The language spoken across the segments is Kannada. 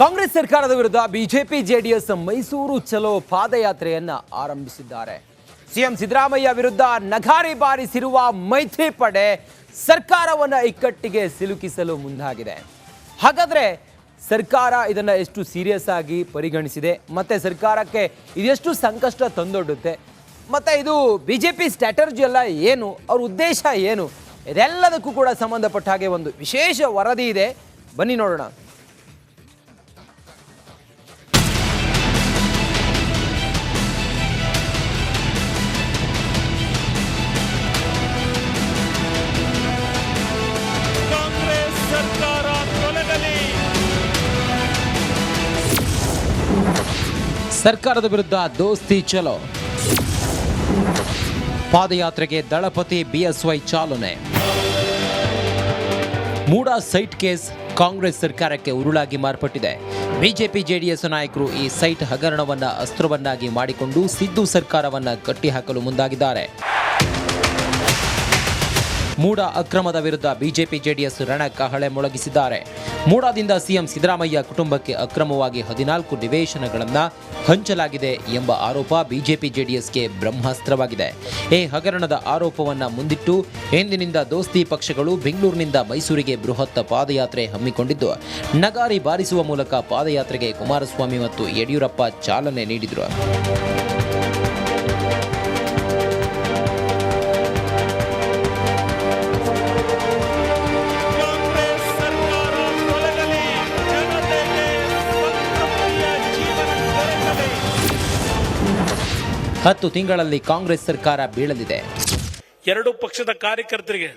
ಕಾಂಗ್ರೆಸ್ ಸರ್ಕಾರದ ವಿರುದ್ಧ ಬಿಜೆಪಿ ಜೆಡಿಎಸ್ ಮೈಸೂರು ಚಲೋ ಪಾದಯಾತ್ರೆಯನ್ನ ಆರಂಭಿಸಿದ್ದಾರೆ. ಸಿಎಂ ಸಿದ್ದರಾಮಯ್ಯ ವಿರುದ್ಧ ನಗಾರಿ ಬಾರಿಸಿರುವ ಮೈತ್ರಿ ಪಡೆ ಸರ್ಕಾರವನ್ನ ಇಕ್ಕಟ್ಟಿಗೆ ಸಿಲುಕಿಸಲು ಮುಂದಾಗಿದೆ. ಹಾಗಾದ್ರೆ ಸರ್ಕಾರ ಇದನ್ನ ಎಷ್ಟು ಸೀರಿಯಸ್ ಆಗಿ ಪರಿಗಣಿಸಿದೆ, ಮತ್ತೆ ಸರ್ಕಾರಕ್ಕೆ ಇದೆಷ್ಟು ಸಂಕಷ್ಟ ತಂದೊಡ್ಡುತ್ತೆ, ಮತ್ತೆ ಇದು ಬಿಜೆಪಿ ಸ್ಟ್ರಾಟಜಿ ಎಲ್ಲ ಏನು, ಅವ್ರ ಉದ್ದೇಶ ಏನು, ಇದೆಲ್ಲದಕ್ಕೂ ಕೂಡ ಸಂಬಂಧಪಟ್ಟ ಹಾಗೆ ಒಂದು ವಿಶೇಷ ವರದಿ ಇದೆ. ಬನ್ನಿ ನೋಡೋಣ. ಸರ್ಕಾರದ ವಿರುದ್ಧ ದೋಸ್ತಿ ಚಲೋ, ಪಾದಯಾತ್ರೆಗೆ ದಳಪತಿ ಬಿಎಸ್ವೈ ಚಾಲನೆ. ಮೂಡಾ ಸೈಟ್ ಕೇಸ್ ಕಾಂಗ್ರೆಸ್ ಸರ್ಕಾರಕ್ಕೆ ಉರುಳಾಗಿ ಮಾರ್ಪಟ್ಟಿದೆ. ಬಿಜೆಪಿ ಜೆಡಿಎಸ್ ನಾಯಕರು ಈ ಸೈಟ್ ಹಗರಣವನ್ನ ಅಸ್ತ್ರವನ್ನಾಗಿ ಮಾಡಿಕೊಂಡು ಸಿದ್ದು ಸರ್ಕಾರವನ್ನ ಕಟ್ಟಿಹಾಕಲು ಮುಂದಾಗಿದ್ದಾರೆ. ಮೂಡಾ ಅಕ್ರಮದ ವಿರುದ್ಧ ಬಿಜೆಪಿ ಜೆಡಿಎಸ್ ರಣಕಹಳೆ ಮೊಳಗಿಸಿದ್ದಾರೆ. ಮೂಡಾದಿಂದ ಸಿಎಂ ಸಿದ್ದರಾಮಯ್ಯ ಕುಟುಂಬಕ್ಕೆ ಅಕ್ರಮವಾಗಿ 14 ನಿವೇಶನಗಳನ್ನು ಹಂಚಲಾಗಿದೆ ಎಂಬ ಆರೋಪ ಬಿಜೆಪಿ ಜೆಡಿಎಸ್ಗೆ ಬ್ರಹ್ಮಾಸ್ತ್ರವಾಗಿದೆ. ಈ ಹಗರಣದ ಆರೋಪವನ್ನು ಮುಂದಿಟ್ಟು ಎಂದಿನಿಂದ ದೋಸ್ತಿ ಪಕ್ಷಗಳು ಬೆಂಗಳೂರಿನಿಂದ ಮೈಸೂರಿಗೆ ಬೃಹತ್ ಪಾದಯಾತ್ರೆ ಹಮ್ಮಿಕೊಂಡಿದ್ದು, ನಗಾರಿ ಬಾರಿಸುವ ಮೂಲಕ ಪಾದಯಾತ್ರೆಗೆ ಕುಮಾರಸ್ವಾಮಿ ಮತ್ತು ಯಡಿಯೂರಪ್ಪ ಚಾಲನೆ ನೀಡಿದರು. ಹತ್ತು ತಿಂಗಳಲ್ಲಿ ಕಾಂಗ್ರೆಸ್ ಸರ್ಕಾರ ಬೀಳಲಿದೆ. ಎರಡು ಪಕ್ಷದ ಕಾರ್ಯಕರ್ತರಿಗೆ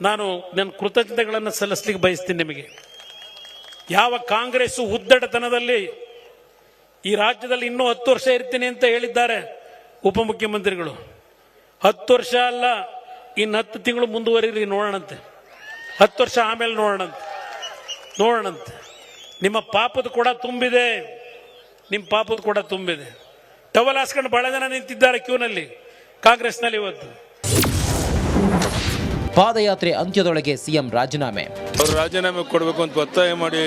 ನಾನು ನನ್ನ ಕೃತಜ್ಞತೆಗಳನ್ನು ಸಲ್ಲಿಸಲಿಕ್ಕೆ ಬಯಸ್ತೀನಿ. ನಿಮಗೆ ಯಾವ ಕಾಂಗ್ರೆಸ್ ಉದ್ದಟತನದಲ್ಲಿ ಈ ರಾಜ್ಯದಲ್ಲಿ ಇನ್ನೂ 10 ವರ್ಷ ಇರ್ತೀನಿ ಅಂತ ಹೇಳಿದ್ದಾರೆ ಉಪಮುಖ್ಯಮಂತ್ರಿಗಳು. 10 ವರ್ಷ ಅಲ್ಲ, ಇನ್ನು 10 ತಿಂಗಳು ಮುಂದುವರಿರಿ, ನೋಡೋಣಂತೆ. 10 ವರ್ಷ ಆಮೇಲೆ ನೋಡೋಣಂತೆ. ನಿಮ್ಮ ಪಾಪದ ಕೂಡ ತುಂಬಿದೆ, ನಿಮ್ಮ ಪಾಪದ ಕೂಡ ತುಂಬಿದೆ. ಟವಲ್ ಹಾಸ್ಕೊಂಡು ಬಹಳ ಜನ ನಿಂತಿದ್ದಾರೆ ಕ್ಯೂನಲ್ಲಿ ಕಾಂಗ್ರೆಸ್ನಲ್ಲಿ ಇವತ್ತು. ಪಾದಯಾತ್ರೆ ಅಂತ್ಯದೊಳಗೆ ಸಿಎಂ ರಾಜೀನಾಮೆ. ಅವರು ರಾಜೀನಾಮೆ ಕೊಡಬೇಕು ಅಂತ ಒತ್ತಾಯ ಮಾಡಿ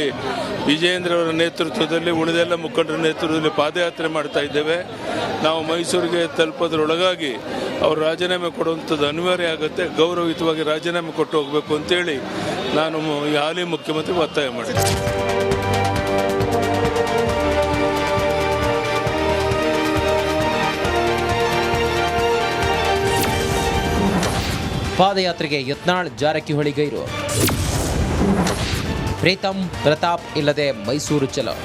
ವಿಜಯೇಂದ್ರ ಅವರ ನೇತೃತ್ವದಲ್ಲಿ ಉಳಿದೆಲ್ಲ ಮುಖಂಡರ ನೇತೃತ್ವದಲ್ಲಿ ಪಾದಯಾತ್ರೆ ಮಾಡ್ತಾ ಇದ್ದೇವೆ. ನಾವು ಮೈಸೂರಿಗೆ ತಲುಪೋದ್ರೊಳಗಾಗಿ ಅವರು ರಾಜೀನಾಮೆ ಕೊಡುವಂಥದ್ದು ಅನಿವಾರ್ಯ ಆಗುತ್ತೆ. ಗೌರವಯುತವಾಗಿ ರಾಜೀನಾಮೆ ಕೊಟ್ಟು ಹೋಗಬೇಕು ಅಂತೇಳಿ ನಾನು ಈ ಹಾಲಿ ಮುಖ್ಯಮಂತ್ರಿ ಒತ್ತಾಯ ಮಾಡಿದ್ದೆ. ಪಾದಯಾತ್ರೆಗೆ ಯತ್ನಾಳ್ ಜಾರಕಿಹೊಳಿ ಗೈರು. ಪ್ರೀತಂ ಪ್ರತಾಪ್ ಇಲ್ಲದೆ ಮೈಸೂರು ಚಲೋ.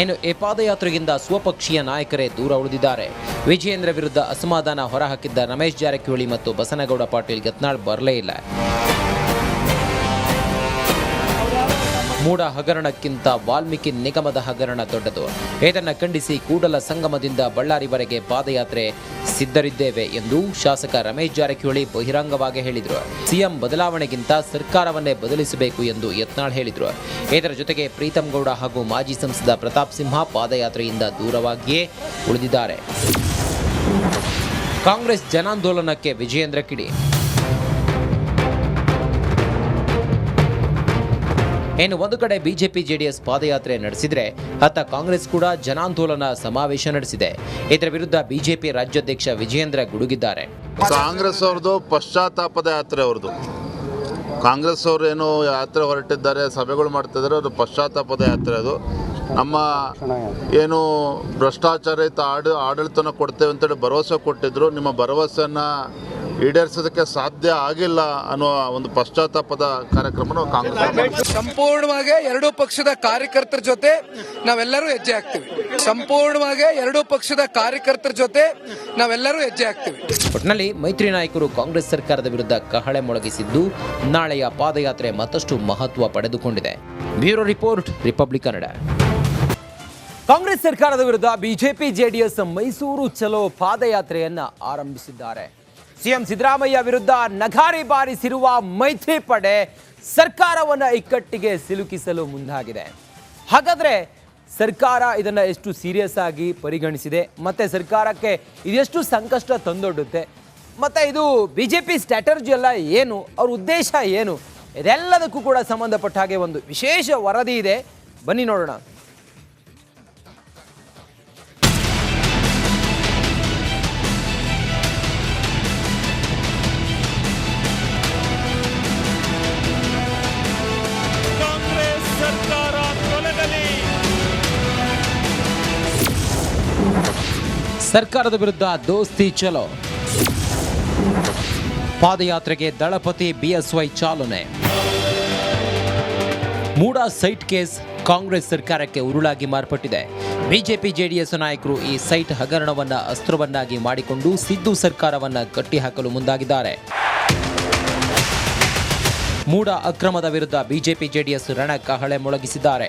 ಇನ್ನು ಈ ಪಾದಯಾತ್ರೆಯಿಂದ ಸ್ವಪಕ್ಷೀಯ ನಾಯಕರೇ ದೂರ ಉಳಿದಿದ್ದಾರೆ. ವಿಜಯೇಂದ್ರ ವಿರುದ್ಧ ಅಸಮಾಧಾನ ಹೊರಹಾಕಿದ್ದ ರಮೇಶ್ ಜಾರಕಿಹೊಳಿ ಮತ್ತು ಬಸನಗೌಡ ಪಾಟೀಲ್ ಯತ್ನಾಳ್ ಬರಲೇ ಇಲ್ಲ. ಮೂಡಾ ಹಗರಣಕ್ಕಿಂತ ವಾಲ್ಮೀಕಿ ನಿಗಮದ ಹಗರಣ ದೊಡ್ಡದು. ಇದನ್ನು ಖಂಡಿಸಿ ಕೂಡಲ ಸಂಗಮದಿಂದ ಬಳ್ಳಾರಿವರೆಗೆ ಪಾದಯಾತ್ರೆ ಸಿದ್ಧರಿದ್ದೇವೆ ಎಂದು ಶಾಸಕ ರಮೇಶ್ ಜಾರಕಿಹೊಳಿ ಬಹಿರಂಗವಾಗಿ ಹೇಳಿದರು. ಸಿಎಂ ಬದಲಾವಣೆಗಿಂತ ಸರ್ಕಾರವನ್ನೇ ಬದಲಿಸಬೇಕು ಎಂದು ಯತ್ನಾಳ್ ಹೇಳಿದರು. ಇದರ ಜೊತೆಗೆ ಪ್ರೀತಂ ಗೌಡ ಹಾಗೂ ಮಾಜಿ ಸಂಸದ ಪ್ರತಾಪ್ ಸಿಂಹ ಪಾದಯಾತ್ರೆಯಿಂದ ದೂರವಾಗಿಯೇ ಉಳಿದಿದ್ದಾರೆ. ಕಾಂಗ್ರೆಸ್ ಜನಾಂದೋಲನಕ್ಕೆ ವಿಜಯೇಂದ್ರ ಕಿಡಿ. ಇನ್ನು ಒಂದು ಕಡೆ ಬಿಜೆಪಿ ಜೆಡಿಎಸ್ ಪಾದಯಾತ್ರೆ ನಡೆಸಿದ್ರೆ, ಅತ್ತ ಕಾಂಗ್ರೆಸ್ ಕೂಡ ಜನಾಂದೋಲನ ಸಮಾವೇಶ ನಡೆಸಿದೆ. ಇದರ ವಿರುದ್ಧ ಬಿಜೆಪಿ ರಾಜ್ಯಾಧ್ಯಕ್ಷ ವಿಜಯೇಂದ್ರ ಗುಡುಗಿದ್ದಾರೆ. ಕಾಂಗ್ರೆಸ್ ಅವ್ರದ್ದು ಪಶ್ಚಾತ್ತಾಪದ ಯಾತ್ರೆ. ಅವ್ರದ್ದು ಕಾಂಗ್ರೆಸ್ ಅವರು ಏನು ಯಾತ್ರೆ ಹೊರಟಿದ್ದಾರೆ, ಸಭೆಗಳು ಮಾಡ್ತಿದ್ದಾರೆ, ಅದು ಪಶ್ಚಾತ್ತಾಪದ ಯಾತ್ರೆ. ಅದು ನಮ್ಮ ಏನು ಭ್ರಷ್ಟಾಚಾರಿತ ಆಡಳಿತನ ಕೊಡ್ತೇವೆ ಅಂತೇಳಿ ಭರವಸೆ ಕೊಟ್ಟಿದ್ರು. ನಿಮ್ಮ ಭರವಸೆಯನ್ನು ಈಡೇರಿಸೋದಕ್ಕೆ ಸಾಧ್ಯ ಆಗಿಲ್ಲ ಅನ್ನೋ ಒಂದು ಪಶ್ಚಾತ್ತಾಪದ ಕಾರ್ಯಕ್ರಮ ಕಾಂಗ್ರೆಸ್. ಸಂಪೂರ್ಣವಾಗಿ ಎರಡೂ ಪಕ್ಷದ ಕಾರ್ಯಕರ್ತರ ಜೊತೆ ನಾವೆಲ್ಲರೂ ಹೆಜ್ಜೆ ಹಾಕ್ತೀವಿ. ಸಂಪೂರ್ಣವಾಗಿ ಎರಡೂ ಪಕ್ಷದ ಕಾರ್ಯಕರ್ತರ ಜೊತೆ ನಾವೆಲ್ಲರೂ ಹೆಜ್ಜೆ ಹಾಕ್ತೀವಿ. ಒಟ್ಟಿನಲ್ಲಿ ಮೈತ್ರಿ ನಾಯಕರು ಕಾಂಗ್ರೆಸ್ ಸರ್ಕಾರದ ವಿರುದ್ಧ ಕಹಳೆ ಮೊಳಗಿಸಿದ್ದು, ನಾಳೆಯ ಪಾದಯಾತ್ರೆ ಮತ್ತಷ್ಟು ಮಹತ್ವ ಪಡೆದುಕೊಂಡಿದೆ. Bureau report, republic Kannada. Congress ಸರ್ಕಾರದ ವಿರುದ್ಧ ಬಿಜೆಪಿ ಜೆಡಿಎಸ್ ಮೈಸೂರು ಚಲೋ ಪಾದಯಾತ್ರೆಯನ್ನ ಆರಂಭಿಸಿದ್ದಾರೆ. ಸಿಎಂ ಸಿದ್ದರಾಮಯ್ಯ ವಿರುದ್ಧ ನಗಾರಿ ಬಾರಿಸಿರುವ ಮೈತ್ರಿ ಪಡೆ ಸರ್ಕಾರವನ್ನ ಇಕ್ಕಟ್ಟಿಗೆ ಸಿಲುಕಿಸಲು ಮುಂದಾಗಿದೆ. ಹಾಗಾದ್ರೆ ಸರ್ಕಾರ ಇದನ್ನ ಎಷ್ಟು ಸೀರಿಯಸ್ ಆಗಿ ಪರಿಗಣಿಸಿದೆ, ಮತ್ತೆ ಸರ್ಕಾರಕ್ಕೆ ಇದೆಷ್ಟು ಸಂಕಷ್ಟ ತಂದೊಡ್ಡುತ್ತೆ, ಮತ್ತೆ ಇದು ಬಿಜೆಪಿ ಸ್ಟ್ರಾಟಜಿ ಎಲ್ಲ ಏನು, ಅವ್ರ ಉದ್ದೇಶ ಏನು, ಇದೆಲ್ಲದಕ್ಕೂ ಕೂಡ ಸಂಬಂಧಪಟ್ಟ ಹಾಗೆ ಒಂದು ವಿಶೇಷ ವರದಿ ಇದೆ, ಬನ್ನಿ ನೋಡೋಣ. ಕಾಂಗ್ರೆಸ್ ಸರ್ಕಾರ ತೊಲಗಲಿ. ಸರ್ಕಾರದ ವಿರುದ್ಧ ದೋಸ್ತಿ ಚಲೋ, ಪಾದಯಾತ್ರೆಗೆ ದಳಪತಿ ಬಿಎಸ್ವೈ ಚಾಲನೆ. ಮೂಡಾ ಸೈಟ್ ಕೇಸ್ ಕಾಂಗ್ರೆಸ್ ಸರ್ಕಾರಕ್ಕೆ ಉರುಳಾಗಿ ಮಾರ್ಪಟ್ಟಿದೆ. ಬಿಜೆಪಿ ಜೆಡಿಎಸ್ ನಾಯಕರು ಈ ಸೈಟ್ ಹಗರಣವನ್ನ ಅಸ್ತ್ರವನ್ನಾಗಿ ಮಾಡಿಕೊಂಡು ಸಿದ್ದು ಸರ್ಕಾರವನ್ನ ಕಟ್ಟಿಹಾಕಲು ಮುಂದಾಗಿದ್ದಾರೆ. ಮೂಡಾ ಅಕ್ರಮದ ವಿರುದ್ಧ ಬಿಜೆಪಿ ಜೆಡಿಎಸ್ ರಣಕಹಳೆ ಮೊಳಗಿಸಿದ್ದಾರೆ.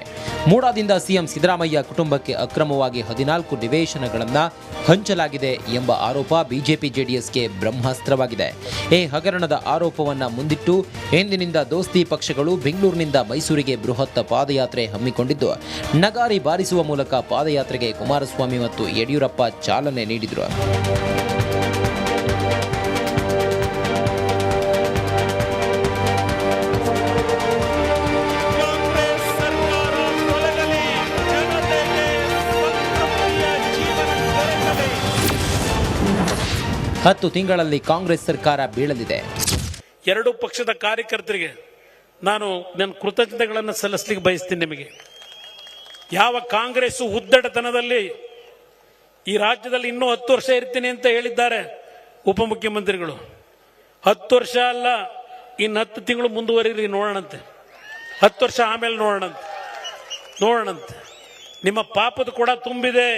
ಮೂಡಾದಿಂದ ಸಿಎಂ ಸಿದ್ದರಾಮಯ್ಯ ಕುಟುಂಬಕ್ಕೆ ಅಕ್ರಮವಾಗಿ 14 ನಿವೇಶನಗಳನ್ನು ಹಂಚಲಾಗಿದೆ ಎಂಬ ಆರೋಪ ಬಿಜೆಪಿ ಜೆಡಿಎಸ್ಗೆ ಬ್ರಹ್ಮಾಸ್ತ್ರವಾಗಿದೆ. ಈ ಹಗರಣದ ಆರೋಪವನ್ನು ಮುಂದಿಟ್ಟು ಎಂದಿನಿಂದ ದೋಸ್ತಿ ಪಕ್ಷಗಳು ಬೆಂಗಳೂರಿನಿಂದ ಮೈಸೂರಿಗೆ ಬೃಹತ್ ಪಾದಯಾತ್ರೆ ಹಮ್ಮಿಕೊಂಡಿದ್ದು, ನಗಾರಿ ಬಾರಿಸುವ ಮೂಲಕ ಪಾದಯಾತ್ರೆಗೆ ಕುಮಾರಸ್ವಾಮಿ ಮತ್ತು ಯಡಿಯೂರಪ್ಪ ಚಾಲನೆ ನೀಡಿದರು. ಹತ್ತು ತಿಂಗಳಲ್ಲಿ ಕಾಂಗ್ರೆಸ್ ಸರ್ಕಾರ ಬೀಳಲಿದೆ. ಎರಡೂ ಪಕ್ಷದ ಕಾರ್ಯಕರ್ತರಿಗೆ ನಾನು ನನ್ನ ಕೃತಜ್ಞತೆಗಳನ್ನು ಸಲ್ಲಿಸಲಿಕ್ಕೆ ಬಯಸ್ತೀನಿ. ನಿಮಗೆ ಯಾವ ಕಾಂಗ್ರೆಸ್ ಉದ್ದಟತನದಲ್ಲಿ ಈ ರಾಜ್ಯದಲ್ಲಿ ಇನ್ನೂ 10 ವರ್ಷ ಇರ್ತೀನಿ ಅಂತ ಹೇಳಿದ್ದಾರೆ ಉಪಮುಖ್ಯಮಂತ್ರಿಗಳು. 10 ವರ್ಷ ಅಲ್ಲ, ಇನ್ನು 10 ತಿಂಗಳು ಮುಂದುವರಿರಿ, ನೋಡೋಣಂತೆ. 10 ವರ್ಷ ಆಮೇಲೆ ನೋಡೋಣಂತೆ. ನಿಮ್ಮ ಪಾಪದ ಕೂಡ ತುಂಬಿದೆ,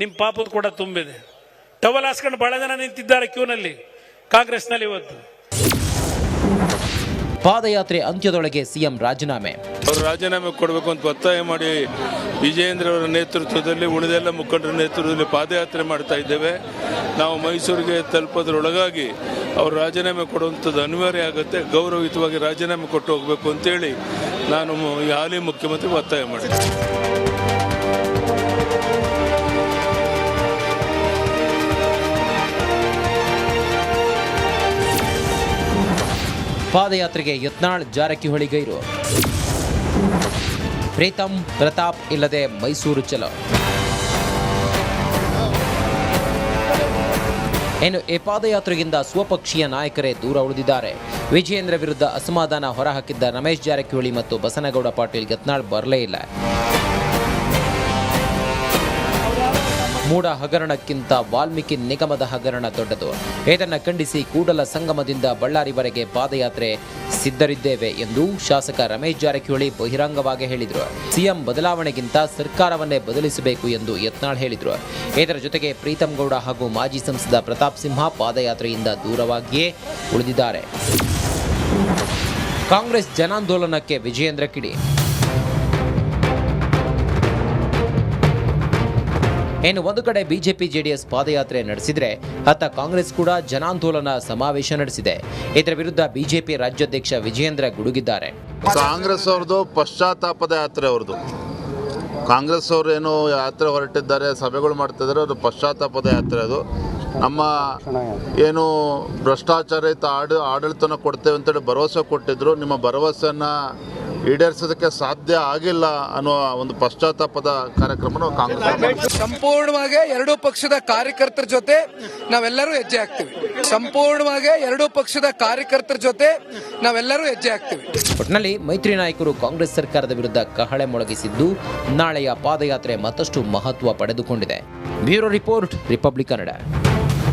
ನಿಮ್ಮ ಪಾಪದ ಕೂಡ ತುಂಬಿದೆ. ಟವಲ್ ಹಾಸ್ಕೊಂಡು ಬಹಳ ಜನ ನಿಂತಿದ್ದಾರೆ ಕ್ಯೂನಲ್ಲಿ ಕಾಂಗ್ರೆಸ್ನಲ್ಲಿ ಇವತ್ತು. ಪಾದಯಾತ್ರೆ ಅಂತ್ಯದೊಳಗೆ ಸಿಎಂ ರಾಜೀನಾಮೆ. ಅವರು ರಾಜೀನಾಮೆ ಕೊಡಬೇಕು ಅಂತ ಒತ್ತಾಯ ಮಾಡಿ ವಿಜಯೇಂದ್ರ ಅವರ ನೇತೃತ್ವದಲ್ಲಿ ಉಳಿದೆಲ್ಲ ಮುಖಂಡರ ನೇತೃತ್ವದಲ್ಲಿ ಪಾದಯಾತ್ರೆ ಮಾಡ್ತಾ ಇದ್ದೇವೆ. ನಾವು ಮೈಸೂರಿಗೆ ತಲುಪೋದ್ರೊಳಗಾಗಿ ಅವರು ರಾಜೀನಾಮೆ ಕೊಡುವಂಥದ್ದು ಅನಿವಾರ್ಯ ಆಗುತ್ತೆ. ಗೌರವಯುತವಾಗಿ ರಾಜೀನಾಮೆ ಕೊಟ್ಟು ಹೋಗಬೇಕು ಅಂತೇಳಿ ನಾನು ಈ ಹಾಲಿ ಮುಖ್ಯಮಂತ್ರಿ ಒತ್ತಾಯ ಮಾಡಿದ್ದೆ. ಪಾದಯಾತ್ರೆಗೆ ಯತ್ನಾಳ್ ಜಾರಕಿಹೊಳಿ ಗೈರು. ಪ್ರೀತಂ ಪ್ರತಾಪ್ ಇಲ್ಲದೆ ಮೈಸೂರು ಚಲೋ. ಇನ್ನು ಈ ಪಾದಯಾತ್ರೆಗಿಂತ ಸ್ವಪಕ್ಷೀಯ ನಾಯಕರೇ ದೂರ ಉಳಿದಿದ್ದಾರೆ. ವಿಜಯೇಂದ್ರ ವಿರುದ್ಧ ಅಸಮಾಧಾನ ಹೊರಹಾಕಿದ್ದ ರಮೇಶ್ ಜಾರಕಿಹೊಳಿ ಮತ್ತು ಬಸನಗೌಡ ಪಾಟೀಲ್ ಯತ್ನಾಳ್ ಬರಲೇ ಇಲ್ಲ. ಮೂಡಾ ಹಗರಣಕ್ಕಿಂತ ವಾಲ್ಮೀಕಿ ನಿಗಮದ ಹಗರಣ ದೊಡ್ಡದು. ಇದನ್ನು ಖಂಡಿಸಿ ಕೂಡಲ ಸಂಗಮದಿಂದ ಬಳ್ಳಾರಿವರೆಗೆ ಪಾದಯಾತ್ರೆ ಸಿದ್ಧರಿದ್ದೇವೆ ಎಂದು ಶಾಸಕ ರಮೇಶ್ ಜಾರಕಿಹೊಳಿ ಬಹಿರಂಗವಾಗಿ ಹೇಳಿದರು. ಸಿಎಂ ಬದಲಾವಣೆಗಿಂತ ಸರ್ಕಾರವನ್ನೇ ಬದಲಿಸಬೇಕು ಎಂದು ಯತ್ನಾಳ್ ಹೇಳಿದರು. ಇದರ ಜೊತೆಗೆ ಪ್ರೀತಂ ಗೌಡ ಹಾಗೂ ಮಾಜಿ ಸಂಸದ ಪ್ರತಾಪ್ ಸಿಂಹ ಪಾದಯಾತ್ರೆಯಿಂದ ದೂರವಾಗಿಯೇ ಉಳಿದಿದ್ದಾರೆ. ಕಾಂಗ್ರೆಸ್ ಜನಾಂದೋಲನಕ್ಕೆ ವಿಜಯೇಂದ್ರ ಕಿಡಿ. ಇನ್ನು ಒಂದು ಕಡೆ ಬಿಜೆಪಿ ಜೆಡಿಎಸ್ ಪಾದಯಾತ್ರೆ ನಡೆಸಿದ್ರೆ, ಅತ್ತ ಕಾಂಗ್ರೆಸ್ ಕೂಡ ಜನಾಂದೋಲನ ಸಮಾವೇಶ ನಡೆಸಿದೆ. ಇದರ ವಿರುದ್ಧ ಬಿಜೆಪಿ ರಾಜ್ಯಾಧ್ಯಕ್ಷ ವಿಜಯೇಂದ್ರ ಗುಡುಗಿದ್ದಾರೆ. ಕಾಂಗ್ರೆಸ್ ಅವ್ರದ್ದು ಪಶ್ಚಾತ್ತಾಪದ ಯಾತ್ರೆ ಅವ್ರದ್ದು. ಕಾಂಗ್ರೆಸ್ ಅವರು ಏನು ಯಾತ್ರೆ ಹೊರಟಿದ್ದಾರೆ, ಸಭೆಗಳು ಮಾಡ್ತಿದ್ದಾರೆ, ಅದು ಪಶ್ಚಾತ್ತಾಪದ ಯಾತ್ರೆ. ಅದು ನಮ್ಮ ಏನು ಭ್ರಷ್ಟಾಚಾರಿತ ಆಡಳಿತನ ಕೊಡ್ತೇವೆ ಅಂತೇಳಿ ಭರವಸೆ ಕೊಟ್ಟಿದ್ರು. ನಿಮ್ಮ ಭರವಸೆಯನ್ನು ಈಡೇರಿಸೋದಕ್ಕೆ ಸಾಧ್ಯ ಆಗಿಲ್ಲ ಅನ್ನೋ ಒಂದು ಪಶ್ಚಾತ್ತಾಪದ ಕಾರ್ಯಕ್ರಮ ಕಾಂಗ್ರೆಸ್. ಸಂಪೂರ್ಣವಾಗಿ ಎರಡೂ ಪಕ್ಷದ ಕಾರ್ಯಕರ್ತರ ಜೊತೆ ನಾವೆಲ್ಲರೂ ಹೆಜ್ಜೆ ಹಾಕ್ತೀವಿ. ಸಂಪೂರ್ಣವಾಗಿ ಎರಡೂ ಪಕ್ಷದ ಕಾರ್ಯಕರ್ತರ ಜೊತೆ ನಾವೆಲ್ಲರೂ ಹೆಜ್ಜೆ ಹಾಕ್ತೀವಿ. ಒಟ್ಟಿನಲ್ಲಿ ಮೈತ್ರಿ ನಾಯಕರು ಕಾಂಗ್ರೆಸ್ ಸರ್ಕಾರದ ವಿರುದ್ಧ ಕಹಳೆ ಮೊಳಗಿಸಿದ್ದು, ನಾಳೆಯ ಪಾದಯಾತ್ರೆ ಮತ್ತಷ್ಟು ಮಹತ್ವ ಪಡೆದುಕೊಂಡಿದೆ. Bureau report, republic Kannada.